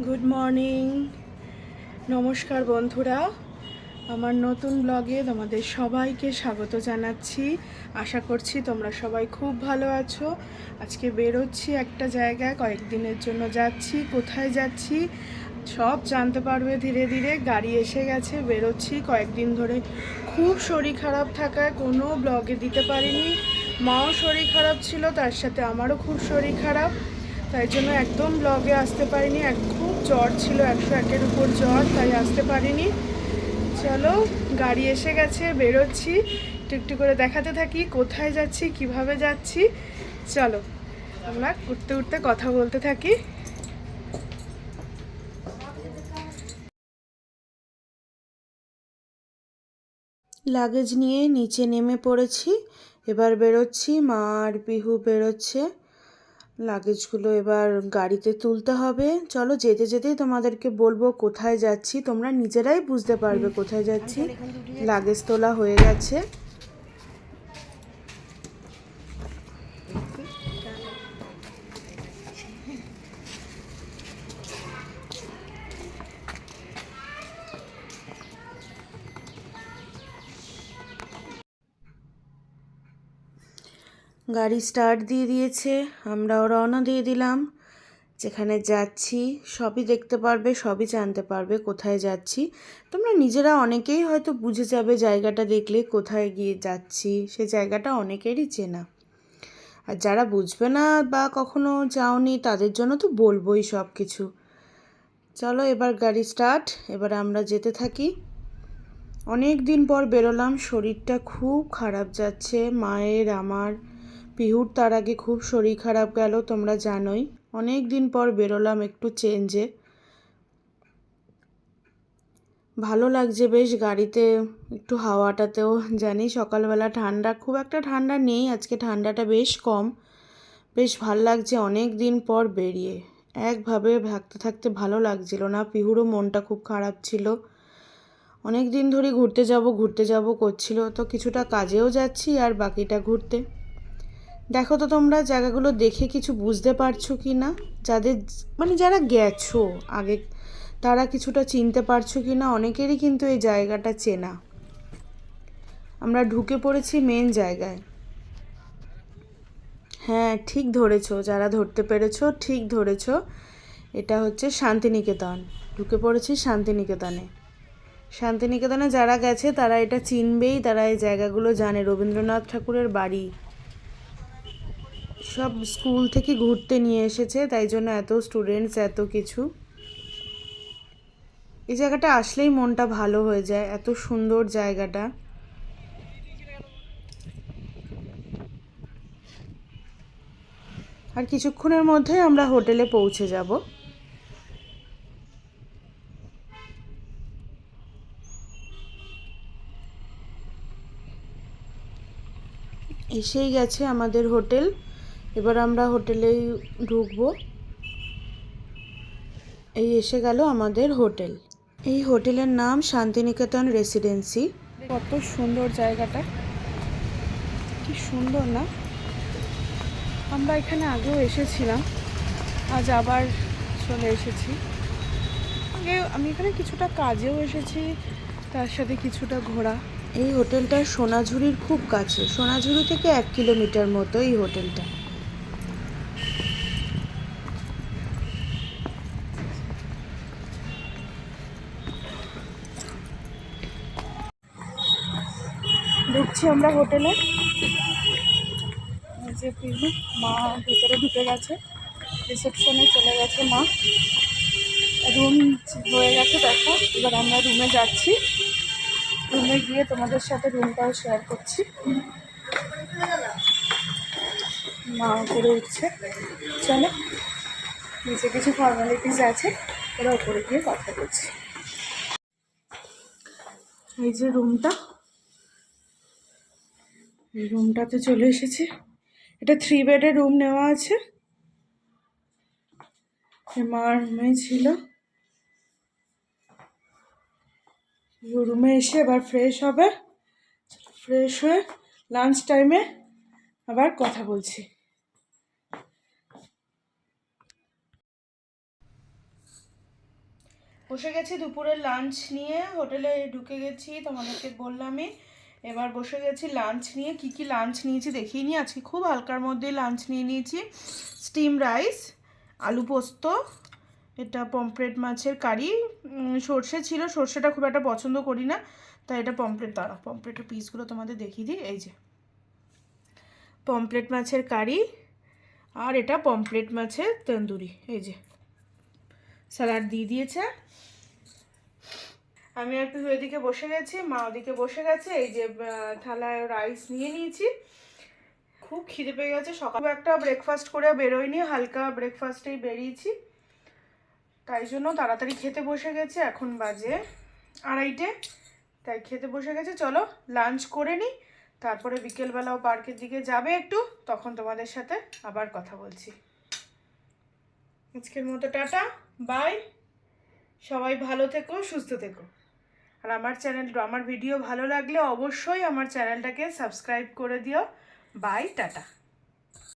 Good morning, নমস্কার বন্ধুরা। আমার নতুন ব্লগে তোমাদের সবাইকে স্বাগত জানাচ্ছি। আশা করছি তোমরা সবাই খুব ভালো আছো। আজকে বেরোচ্ছি একটা জায়গায়, কয়েকদিনের জন্য যাচ্ছি। কোথায় যাচ্ছি সব জানতে পারবে ধীরে ধীরে। গাড়ি এসে গেছে, বেরোচ্ছি। কয়েকদিন ধরে খুব শরীর খারাপ থাকায় কোনো ব্লগে দিতে পারিনি। মাও শরীর খারাপ ছিল, তার সাথে আমারও খুব শরীর খারাপ, তাই জন্য একদম ব্লগে আসতে পারিনি। খুব জ্বর ছিল, 101-এর উপর জ্বর, তাই আসতে পারিনি। চলো, গাড়ি এসে গেছে, বেরোচ্ছি। একটু করে দেখাতে থাকি কোথায় যাচ্ছি, কিভাবে যাচ্ছি। চলো আমরা উঠতে উঠতে কথা বলতে থাকি। লাগেজ নিয়ে নিচে নেমে পড়েছি, এবার বেরোচ্ছি। মা আর পিহু বেরোচ্ছে। লাগেজগুলো এবার গাড়িতে তুলতে হবে। চলো, যেতে যেতেই তোমাদেরকে বলবো কোথায় যাচ্ছি, তোমরা নিজেরাই বুঝতে পারবে কোথায় যাচ্ছি। লাগেজ তোলা হয়ে গেছে। গাড়ি স্টার্ট দিয়ে দিয়েছে, আমরাও রওনা দিয়ে দিলাম। যেখানে যাচ্ছি সবই দেখতে পারবে, সবই জানতে পারবে কোথায় যাচ্ছি। তোমরা নিজেরা অনেকেই হয়তো বুঝে যাবে জায়গাটা দেখলে কোথায় গিয়ে যাচ্ছি। সে জায়গাটা অনেকেরই চেনা। আর যারা বুঝবে না বা কখনো যাওনি তাদের জন্য তো বলবোই সব কিছু। চলো এবার গাড়ি স্টার্ট, এবার আমরা যেতে থাকি। অনেক দিন পর বেরোলাম, শরীরটা খুব খারাপ যাচ্ছে মায়ের, আমার। পিহুর তার আগে খুব শরীর খারাপ গেল, তোমরা জানোই। অনেক দিন পর বেরোলাম একটু চেঞ্জে। ভালো লাগছে বেশ গাড়িতে, একটু হাওয়াটাতেও। জানি সকালবেলা ঠান্ডা, খুব একটা ঠান্ডা নেই আজকে, ঠান্ডাটা বেশ কম। বেশ ভাল লাগছে অনেক দিন পর বেরিয়ে। একভাবে থাকতে থাকতে ভালো লাগছিল না। পিহুরও মনটা খুব খারাপ ছিল, অনেক দিন ধরে ঘুরতে যাব করছিল। তো কিছুটা কাজেও যাচ্ছি আর বাকিটা ঘুরতে। দেখো তো তোমরা জায়গাগুলো দেখে কিছু বুঝতে পারছো কি না, যাদের যারা গেছো আগে তারা কিছুটা চিনতে পারছো কি না। অনেকেরই কিন্তু এই জায়গাটা চেনা। আমরা ঢুকে পড়েছি মেন জায়গায়। হ্যাঁ, ঠিক ধরেছো, যারা ধরতে পেরেছো ঠিক ধরেছো। এটা হচ্ছে শান্তিনিকেতন। ঢুকে পড়েছি শান্তিনিকেতনে। শান্তিনিকেতনে যারা গেছে তারা এটা চিনবেই, তারা এই জায়গাগুলো জানে। রবীন্দ্রনাথ ঠাকুরের বাড়ি, সব স্কুল থেকে ঘুরতে নিয়ে এসেছে, তাই জন্য এত স্টুডেন্টস, এত কিছু। এই জায়গাটা আসলেই মনটা ভালো হয়ে যায়, এত সুন্দর জায়গাটা। আর কিছুক্ষণের মধ্যেই আমরা হোটেলে পৌঁছে যাব। এসেই গেছে আমাদের হোটেল, এবার আমরা হোটেলেই ঢুকবো। এই এসে গেল আমাদের হোটেল। এই হোটেলের নাম শান্তিনিকেতন রেসিডেন্সি। কত সুন্দর জায়গাটা, কি সুন্দর না? আমরা এখানে আগেও এসেছিলাম, আজ আবার চলে এসেছি। আগে আমি এখানে কিছুটা কাজেও এসেছি, তার সাথে কিছুটা ঘোরা। এই হোটেলটা সোনাঝুরির খুব কাছে, সোনাঝুরি থেকে 1 কিলোমিটার মতো এই হোটেলটা। ঢুকছি আমরা হোটেলে। যে পিহু, মা ভেতরে ঢুকে গেছে, রিসেপশনে চলে গেছে মা। রুম হয়ে গেছে দেখো। এবার আমরা রুমে যাচ্ছি, রুমে গিয়ে তোমাদের সাথে রুমটাও শেয়ার করছি। মা উপরে উঠছে, চলো নিচে কিছু ফর্মালিটিস আছে, ওরা উপরে গিয়ে কথা বলছি। এই যে রুমটা, এই রুমটাতে চলে এসেছি। এটা 3 বেডের রুম নেওয়া আছে। মার মেয়ে ছিল, রুমে এসে এবার ফ্রেশ হবে। ফ্রেশ হয়ে লাঞ্চ টাইমে আবার কথা বলছি। বসে গেছি দুপুরের লাঞ্চ নিয়ে, হোটেলে ঢুকে গেছি, তোমাদেরকে বললামই। এবার বসে গেছি লাঞ্চ নিয়ে। কি কি লাঞ্চ নিয়েছি দেখিয়ে নিই। আজকে খুব হালকার মধ্যে লাঞ্চ নিয়ে নিয়েছি। স্টিম রাইস, আলু পোস্ত, এটা পমফ্রেট মাছের কারি, সর্ষে ছিল, সর্ষেটা খুব একটা পছন্দ করি না, তাই এটা পমফ্রেট। দাঁড়া, পমফ্রেটের পিসগুলো তোমাদের দেখিয়ে দিই। এই যে পমফ্রেট মাছের কারি, আর এটা পমফ্রেট মাছের তন্দুরি। এই যে স্যালাড দিয়ে দিয়েছে। আমি একটু ওইদিকে বসে গেছি, মা ওদিকে বসে গেছে। এই যে থালায় রাইস নিয়ে নিয়েছি। খুব খিদে পেয়ে গেছে। সকালে একটা ব্রেকফাস্ট করে বেরোয়নি, হালকা ব্রেকফাস্টেই বেরিয়েছি, তাই জন্য তাড়াতাড়ি খেতে বসে গেছে। এখন বাজে 2:30, তাই খেতে বসে গেছে। চলো লাঞ্চ করে নিই, তারপরে বিকেলবেলাও পার্কের দিকে যাবে একটু, তখন তোমাদের সাথে আবার কথা বলছি। আজকের মতো টাটা, বাই। সবাই ভালো থেকো, সুস্থ থেকো। আর আমার ভিডিও ভালো লাগলে অবশ্যই আমার চ্যানেলটাকে সাবস্ক্রাইব করে দিও। Bye, tata.